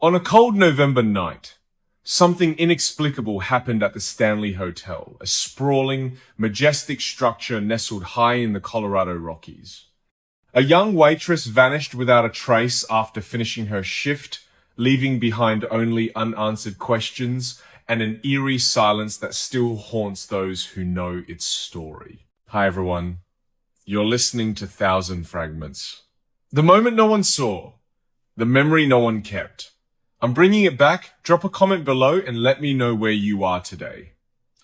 On a cold November night, something inexplicable happened at the Stanley Hotel, a sprawling, majestic structure nestled high in the Colorado Rockies. A young waitress vanished without a trace after finishing her shift, leaving behind only unanswered questions and an eerie silence that still haunts those who know its story. Hi everyone, you're listening to Thousand Fragments. The moment no one saw, the memory no one kept. I'm bringing it back. Drop a comment below and let me know where you are today.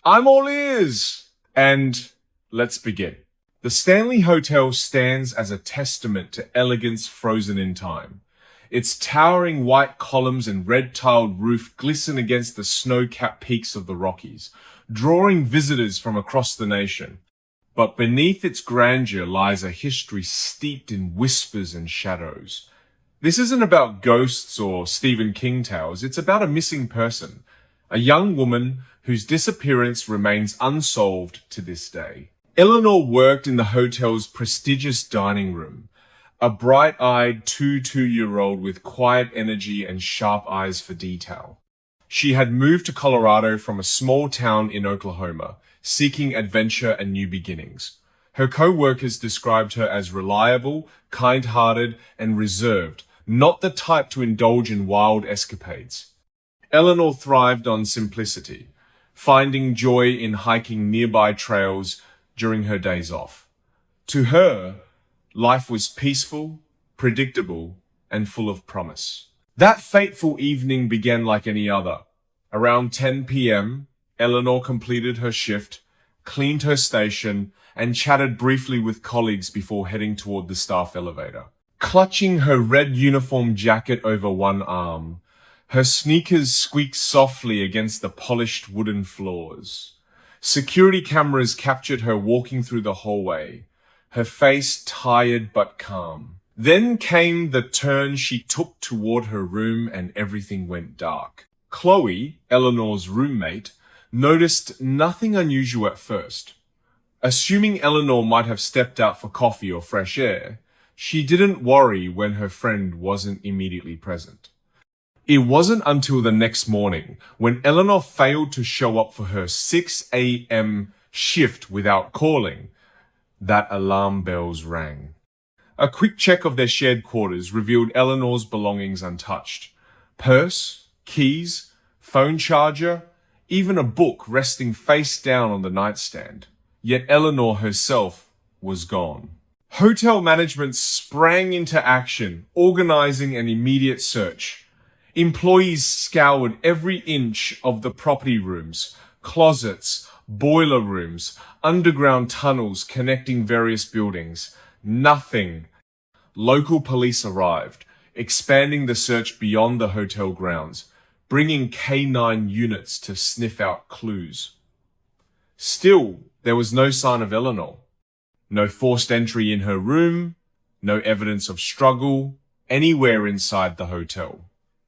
I'm all ears! And let's begin. The Stanley Hotel stands as a testament to elegance frozen in time. Its towering white columns and red-tiled roof glisten against the snow-capped peaks of the Rockies, drawing visitors from across the nation. But beneath its grandeur lies a history steeped in whispers and shadows. This isn't about ghosts or Stephen King tales, it's about a missing person, a young woman whose disappearance remains unsolved to this day. Eleanor worked in the hotel's prestigious dining room, a bright-eyed two-year-old with quiet energy and sharp eyes for detail. She had moved to Colorado from a small town in Oklahoma, seeking adventure and new beginnings. Her co-workers described her as reliable, kind-hearted, and reserved, not the type to indulge in wild escapades. Eleanor thrived on simplicity, finding joy in hiking nearby trails during her days off. To her, life was peaceful, predictable, and full of promise. That fateful evening began like any other. Around 10 p.m., Eleanor completed her shift, cleaned her station, and chatted briefly with colleagues before heading toward the staff elevator. Clutching her red uniform jacket over one arm, her sneakers squeaked softly against the polished wooden floors. Security cameras captured her walking through the hallway, her face tired but calm. Then came the turn she took toward her room and everything went dark. Chloe, Eleanor's roommate, noticed nothing unusual at first. Assuming Eleanor might have stepped out for coffee or fresh air, she didn't worry when her friend wasn't immediately present. It wasn't until the next morning, when Eleanor failed to show up for her 6 a.m. shift without calling, that alarm bells rang. A quick check of their shared quarters revealed Eleanor's belongings untouched. Purse, keys, phone charger, even a book resting face down on the nightstand. Yet Eleanor herself was gone. Hotel management sprang into action, organizing an immediate search. Employees scoured every inch of the property rooms, closets, boiler rooms, underground tunnels connecting various buildings. Nothing. Local police arrived, expanding the search beyond the hotel grounds, bringing K9 units to sniff out clues. Still, there was no sign of Eleanor. No forced entry in her room, no evidence of struggle anywhere inside the hotel.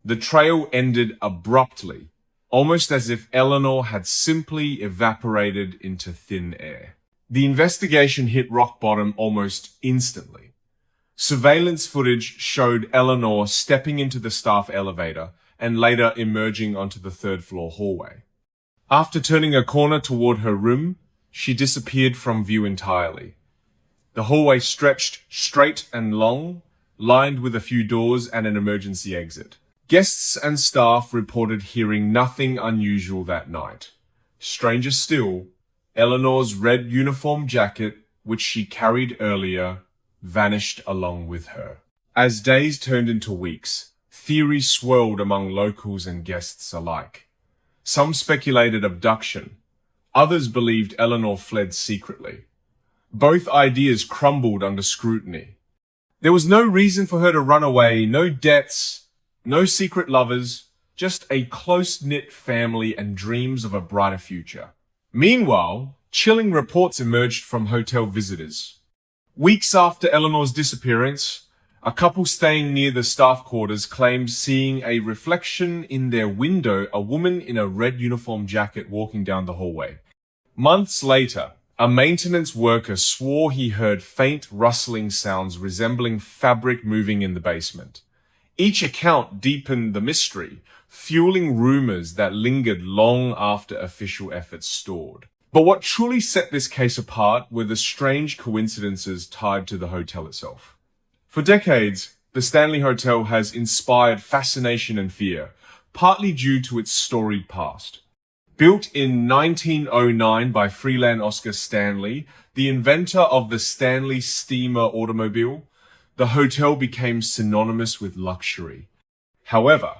The trail ended abruptly, almost as if Eleanor had simply evaporated into thin air. The investigation hit rock bottom almost instantly. Surveillance footage showed Eleanor stepping into the staff elevator and later emerging onto the third-floor hallway. After turning a corner toward her room, she disappeared from view entirely. The hallway stretched straight and long, lined with a few doors and an emergency exit. Guests and staff reported hearing nothing unusual that night. Stranger still, Eleanor's red uniform jacket, which she carried earlier, vanished along with her. As days turned into weeks, theories swirled among locals and guests alike. Some speculated abduction. Others believed Eleanor fled secretly. Both ideas crumbled under scrutiny. There was no reason for her to run away, no debts, no secret lovers, just a close-knit family and dreams of a brighter future. Meanwhile, chilling reports emerged from hotel visitors. Weeks after Eleanor's disappearance, a couple staying near the staff quarters claimed seeing a reflection in their window, a woman in a red uniform jacket walking down the hallway. Months later, a maintenance worker swore he heard faint rustling sounds resembling fabric moving in the basement. Each account deepened the mystery, fueling rumors that lingered long after official efforts stalled. But what truly set this case apart were the strange coincidences tied to the hotel itself. For decades, the Stanley Hotel has inspired fascination and fear, partly due to its storied past. Built in 1909 by Freeland Oscar Stanley, the inventor of the Stanley steamer automobile, the hotel became synonymous with luxury. However,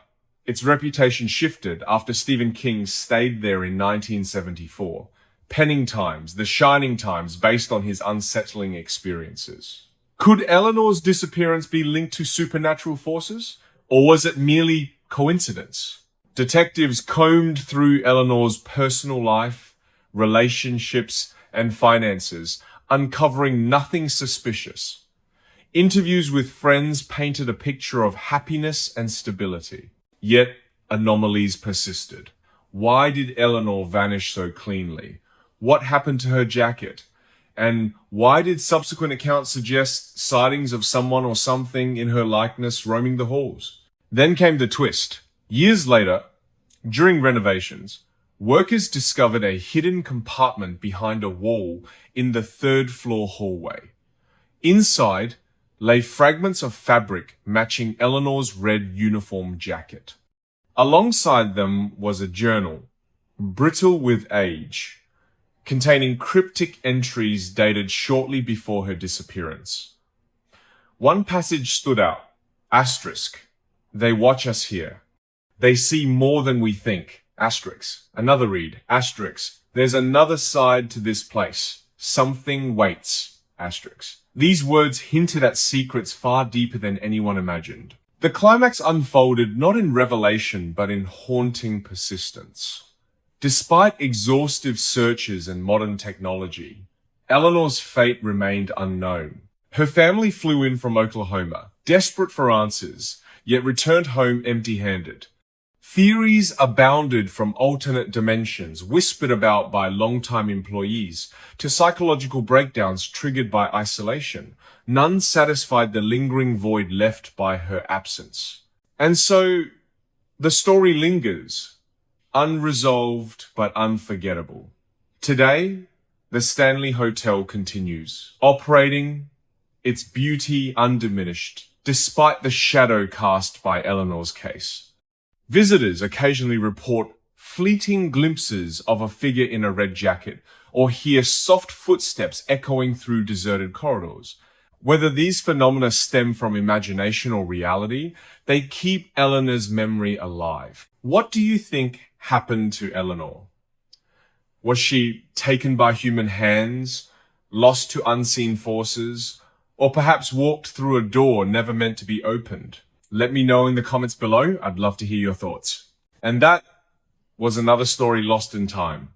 its reputation shifted after Stephen King stayed there in 1974, penning times, the shining times based on his unsettling experiences. Could Eleanor's disappearance be linked to supernatural forces, or was it merely coincidence? Detectives combed through Eleanor's personal life, relationships, and finances, uncovering nothing suspicious. Interviews with friends painted a picture of happiness and stability. Yet, anomalies persisted. Why did Eleanor vanish so cleanly? What happened to her jacket? And why did subsequent accounts suggest sightings of someone or something in her likeness roaming the halls? Then came the twist. Years later, during renovations, workers discovered a hidden compartment behind a wall in the third-floor hallway. Inside lay fragments of fabric matching Eleanor's red uniform jacket. Alongside them was a journal, brittle with age, containing cryptic entries dated shortly before her disappearance. One passage stood out, asterisk, "They watch us here. They see more than we think," asterisk. Another read, asterisk, "There's another side to this place. Something waits," asterisk. These words hinted at secrets far deeper than anyone imagined. The climax unfolded not in revelation, but in haunting persistence. Despite exhaustive searches and modern technology, Eleanor's fate remained unknown. Her family flew in from Oklahoma, desperate for answers, yet returned home empty-handed. Theories abounded, from alternate dimensions whispered about by longtime employees to psychological breakdowns triggered by isolation. None satisfied the lingering void left by her absence. And so, the story lingers, unresolved but unforgettable. Today, the Stanley Hotel continues, operating, its beauty undiminished, despite the shadow cast by Eleanor's case. Visitors occasionally report fleeting glimpses of a figure in a red jacket, or hear soft footsteps echoing through deserted corridors. Whether these phenomena stem from imagination or reality, they keep Eleanor's memory alive. What do you think happened to Eleanor? Was she taken by human hands, lost to unseen forces, or perhaps walked through a door never meant to be opened? Let me know in the comments below. I'd love to hear your thoughts. And that was another story lost in time.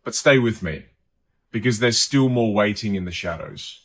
But stay with me, because there's still more waiting in the shadows.